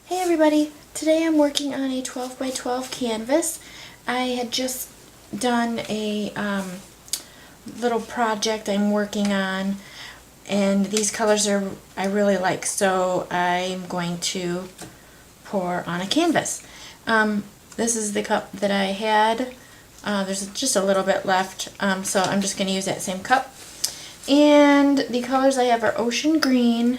Hey everybody! Today I'm working on a 12 by 12 canvas. I had just done a little project I'm working on, and these colors I really like, so I'm going to pour on a canvas. This is the cup that I had. There's just a little bit left, so I'm just going to use that same cup. And the colors I have are ocean green.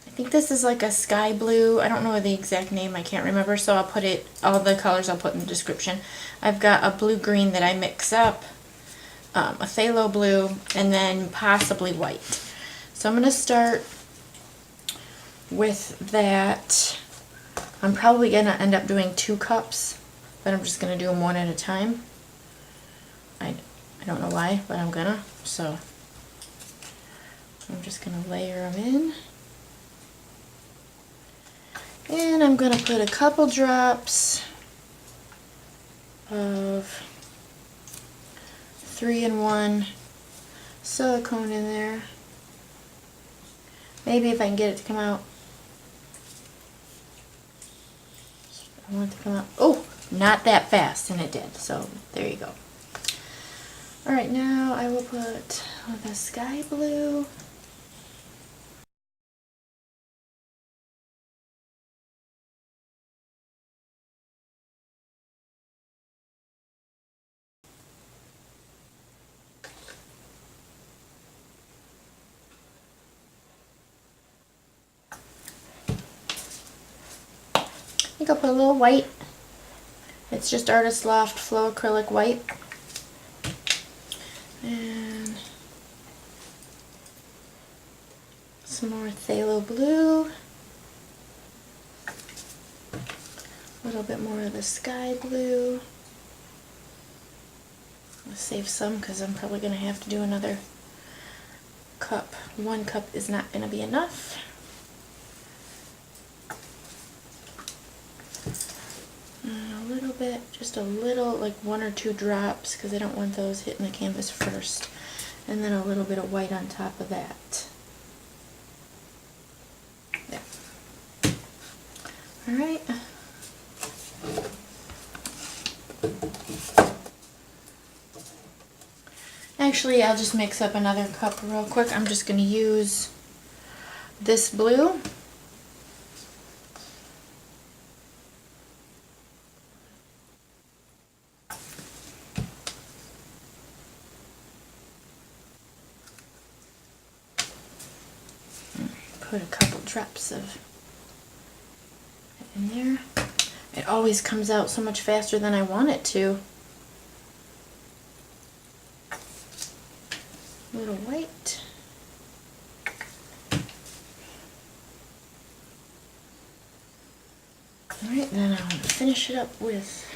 I think this is like a sky blue. I don't know the exact name. I can't remember, so I'll put all the colors I'll put in the description. I've got a blue-green that I mix up, a phthalo blue, and then possibly white. So I'm going to start with that. I'm probably going to end up doing 2 cups, but I'm just going to do them one at a time. I don't know why, but I'm going to. So I'm just going to layer them in. And I'm going to put a couple drops of 3-in-1 silicone in there. Maybe if I can get it to come out. I want it to come out. Oh, not that fast, and it did. So there you go. Alright, now I will put the sky blue. I think I'll put a little white. It's just Artist Loft Flow Acrylic White. And some more Phthalo Blue. A little bit more of the sky blue. I'll save some because I'm probably going to have to do another cup. 1 cup is not going to be enough. A little bit, just a little, like 1 or 2 drops, because I don't want those hitting the canvas first. And then a little bit of white on top of that. There. Alright. Actually, I'll just mix up another cup real quick. I'm just going to use this blue. Put a couple drops of it in there. It always comes out so much faster than I want it to. A little white. Alright, then I'm going to finish it up with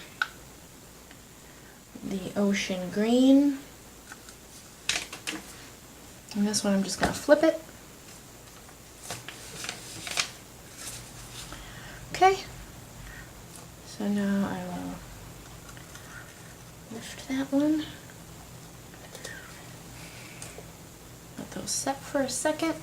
the ocean green. And this one I'm just going to flip it. Okay, so now I will lift that one. Let those set for a second.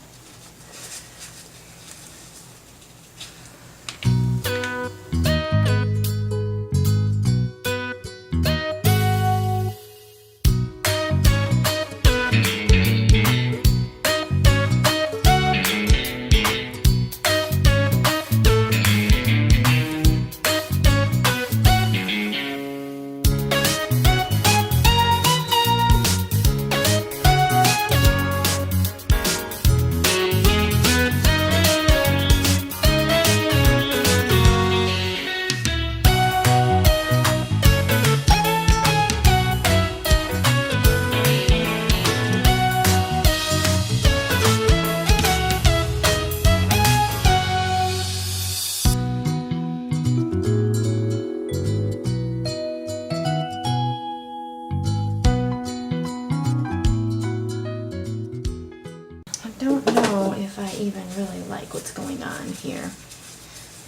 If I even really like what's going on here.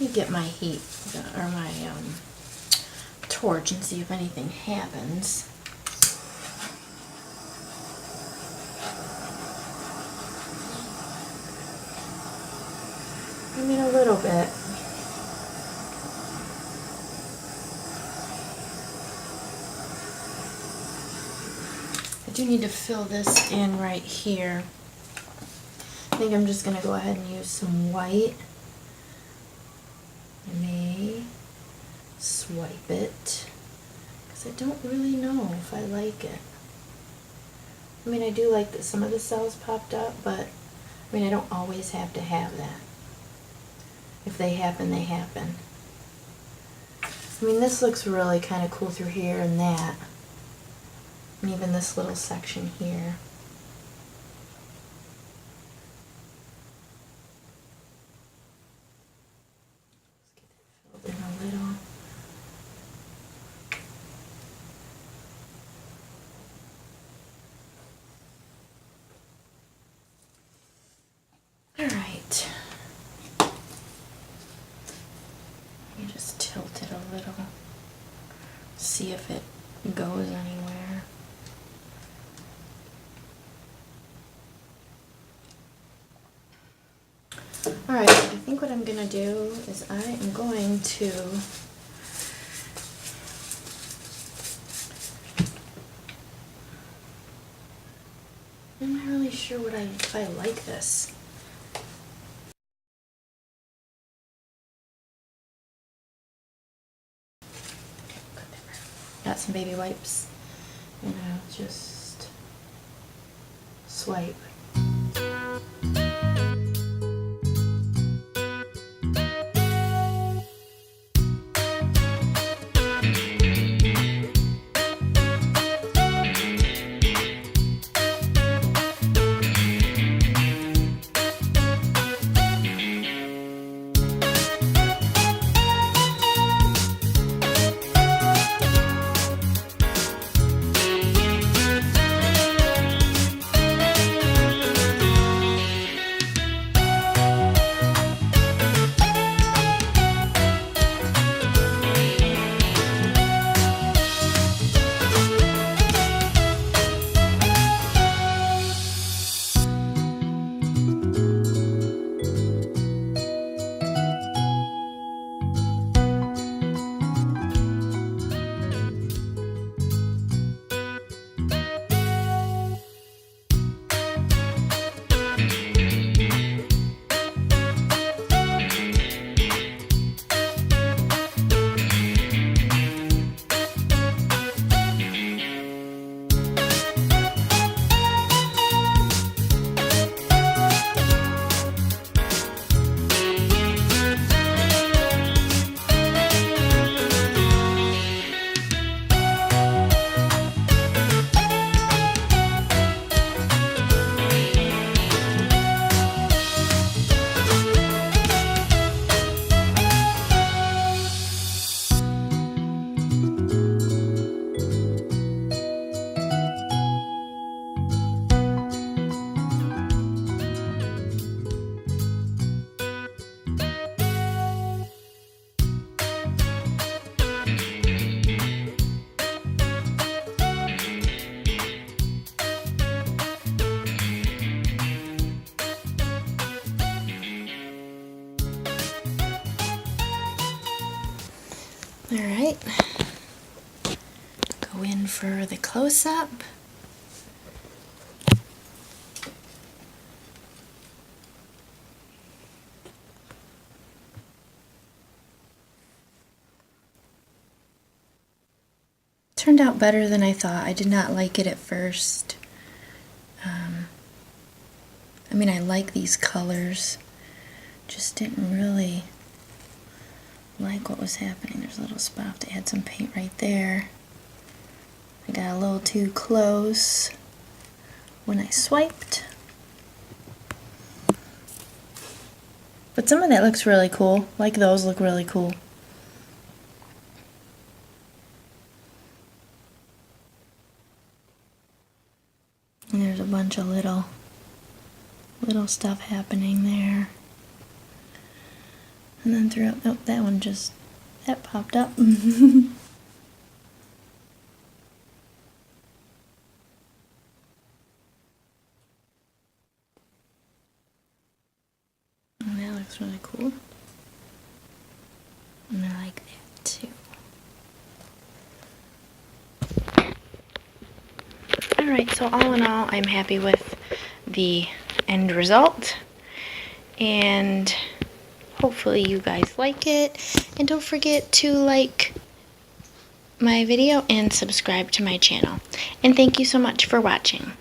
Let me get my heat or my torch and see if anything happens. I mean, a little bit. do need to fill this in right here. I think I'm just going to go ahead and use some white. I may swipe it because I don't really know if I like it. I mean, I do like that some of the cells popped up, but I mean, I don't always have to have that. If they happen, they happen. I mean, this looks really kind of cool through here and that. And even this little section here. Let's get it filled in a little. Alright. You just tilt it a little. See if it goes anywhere. Alright, I think what I'm going to do is I am going to I'm not really sure if I like this. Got some baby wipes, and I'll just swipe. Alright, go in for the close-up. Turned out better than I thought. I did not like it at first. I mean, I like these colors, just didn't really like what was happening. There's a little spot that had some paint right there. I got a little too close when I swiped. But some of that looks really cool. Like those look really cool. And there's a bunch of little stuff happening there. And then throughout, oh, that one just, that popped up. And that looks really cool. And I like that too. Alright. Alright, so all in all, I'm happy with the end result, and hopefully you guys like it, and don't forget to like my video and subscribe to my channel. And thank you so much for watching.